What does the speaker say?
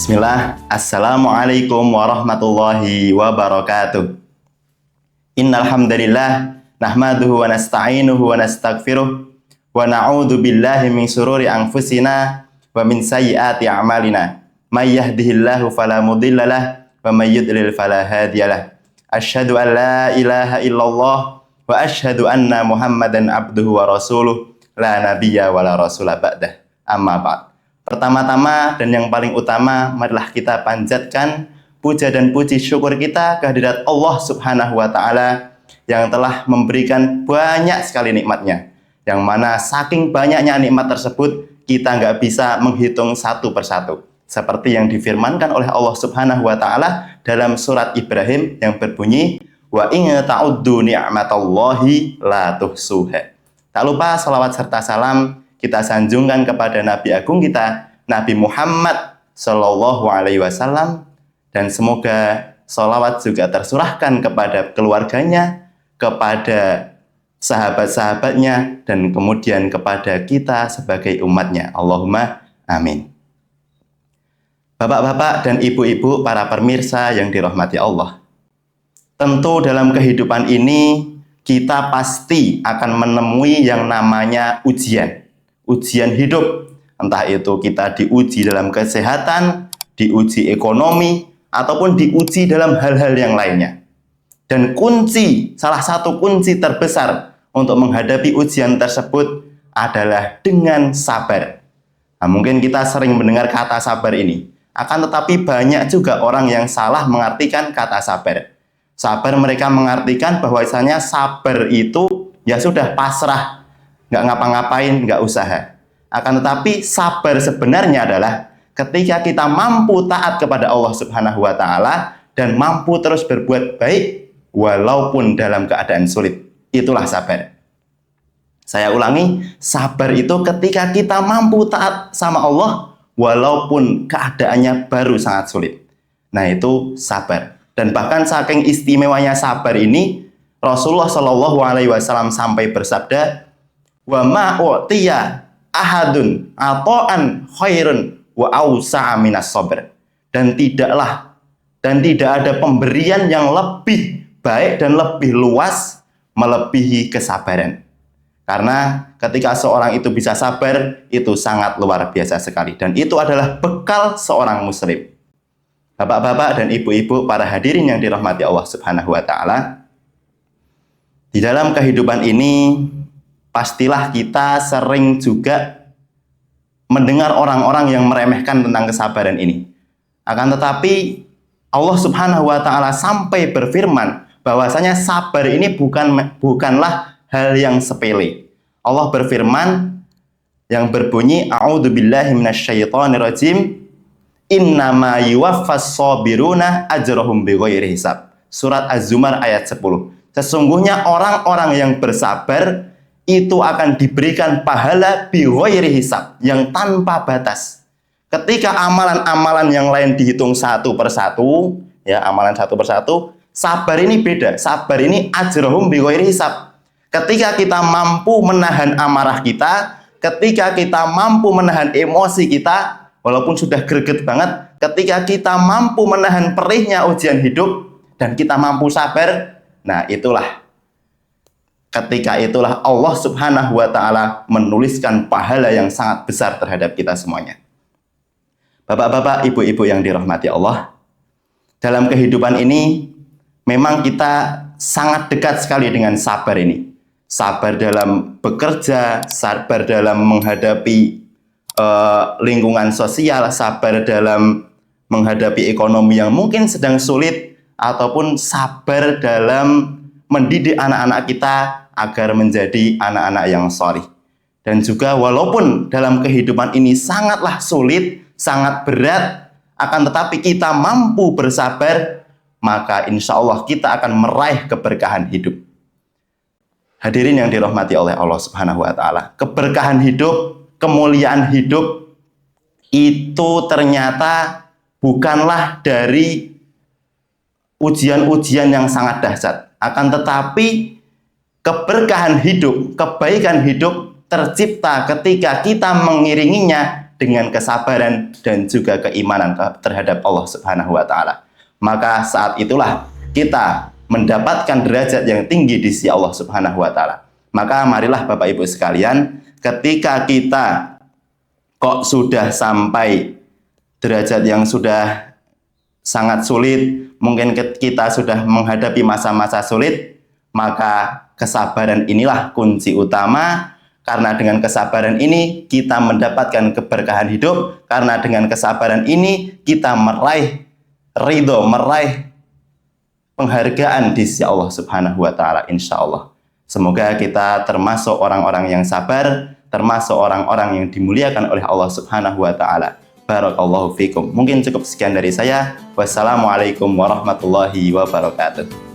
Bismillah, Assalamualaikum warahmatullahi wabarakatuh. Innal hamdalillah nahmaduhu wa nasta'inuhu wa nastaghfiruh wa na'udzu billahi min shururi anfusina wa min sayyiati a'malina. May yahdihillahu fala mudhillalah wa may yudlil fala hadiyalah. Asyhadu an la ilaha illallah wa asyhadu anna Muhammadan abduhu wa rasuluh la nabiyya wa la rasula ba'dah. Amma ba'd. Pertama-tama dan yang paling utama, marilah kita panjatkan puja dan puji syukur kita kehadirat Allah Subhanahu wa Ta'ala yang telah memberikan banyak sekali nikmatnya. Yang mana saking banyaknya nikmat tersebut, kita nggak bisa menghitung satu persatu. Seperti yang difirmankan oleh Allah Subhanahu wa Ta'ala dalam surat Ibrahim yang berbunyi, wa in ta'uddu ni'matallahi la tuhsuha. Tak lupa salawat serta salam kita sanjungkan kepada Nabi Agung kita, Nabi Muhammad Sallallahu Alaihi Wasallam, dan semoga salawat juga tersurahkan kepada keluarganya, kepada sahabat-sahabatnya, dan kemudian kepada kita sebagai umatnya. Allahumma amin. Bapak-bapak dan ibu-ibu para pemirsa yang dirahmati Allah, tentu dalam kehidupan ini kita pasti akan menemui yang namanya ujian hidup, entah itu kita diuji dalam kesehatan, diuji ekonomi, ataupun diuji dalam hal-hal yang lainnya. Dan salah satu kunci terbesar untuk menghadapi ujian tersebut adalah dengan sabar. Nah, mungkin kita sering mendengar kata sabar ini, akan tetapi banyak juga orang yang salah mengartikan kata sabar. Sabar mereka mengartikan bahwasanya sabar itu ya sudah pasrah, nggak ngapa-ngapain, nggak usaha. Akan tetapi sabar sebenarnya adalah ketika kita mampu taat kepada Allah Subhanahu wa Ta'ala dan mampu terus berbuat baik walaupun dalam keadaan sulit. Itulah sabar. Saya ulangi, sabar itu ketika kita mampu taat sama Allah walaupun keadaannya baru sangat sulit. Nah, itu sabar. Dan bahkan saking istimewanya sabar ini, Rasulullah Shallallahu Alaihi Wasallam sampai bersabda, wa ma'u'tiya ahadun ato'an khairun wa awsa'a minas sabr. Dan tidak ada pemberian yang lebih baik dan lebih luas melebihi kesabaran. Karena ketika seorang itu bisa sabar, itu sangat luar biasa sekali. Dan itu adalah bekal seorang muslim. Bapak-bapak dan ibu-ibu para hadirin yang dirahmati Allah Subhanahu wa Ta'ala, di dalam kehidupan ini pastilah kita sering juga mendengar orang-orang yang meremehkan tentang kesabaran ini. Akan tetapi Allah Subhanahu wa Ta'ala sampai berfirman bahwasanya sabar ini bukanlah hal yang sepele. Allah berfirman yang berbunyi, a'udzubillahi minasyaitonirrajim, innama yuwaffas sabiruna ajrahum bighairi hisab. Surat Az-Zumar ayat 10. Sesungguhnya orang-orang yang bersabar itu akan diberikan pahala bighairi hisab, yang tanpa batas. Ketika amalan-amalan yang lain dihitung satu persatu, ya, amalan satu persatu, sabar ini beda. Sabar ini ajrahum bighairi hisab. Ketika kita mampu menahan amarah kita, ketika kita mampu menahan emosi kita, walaupun sudah greget banget, ketika kita mampu menahan perihnya ujian hidup dan kita mampu sabar, nah ketika itulah Allah Subhanahu wa Ta'ala menuliskan pahala yang sangat besar terhadap kita semuanya. Bapak-bapak, ibu-ibu yang dirahmati Allah, dalam kehidupan ini memang kita sangat dekat sekali dengan sabar ini. Sabar dalam bekerja, sabar dalam menghadapi lingkungan sosial, sabar dalam menghadapi ekonomi yang mungkin sedang sulit, ataupun sabar dalam mendidik anak-anak kita agar menjadi anak-anak yang shalih. Dan juga walaupun dalam kehidupan ini sangatlah sulit, sangat berat, akan tetapi kita mampu bersabar, maka insya Allah kita akan meraih keberkahan hidup. Hadirin yang dirahmati oleh Allah Subhanahu wa Ta'ala, keberkahan hidup, kemuliaan hidup itu ternyata bukanlah dari ujian-ujian yang sangat dahsyat. Akan tetapi keberkahan hidup, kebaikan hidup tercipta ketika kita mengiringinya dengan kesabaran dan juga keimanan terhadap Allah Subhanahu wa taala. Maka saat itulah kita mendapatkan derajat yang tinggi di sisi Allah Subhanahu wa taala. Maka marilah Bapak Ibu sekalian, ketika kita kok sudah sampai derajat yang sudah sangat sulit, mungkin kita sudah menghadapi masa-masa sulit, maka kesabaran inilah kunci utama. Karena dengan kesabaran ini kita mendapatkan keberkahan hidup. Karena dengan kesabaran ini kita meraih ridho, meraih penghargaan di sisi Allah Subhanahu wa taala, insya Allah. Semoga kita termasuk orang-orang yang sabar, termasuk orang-orang yang dimuliakan oleh Allah Subhanahu wa taala. Barakallahu fikum. Mungkin cukup sekian dari saya. Wassalamualaikum warahmatullahi wabarakatuh.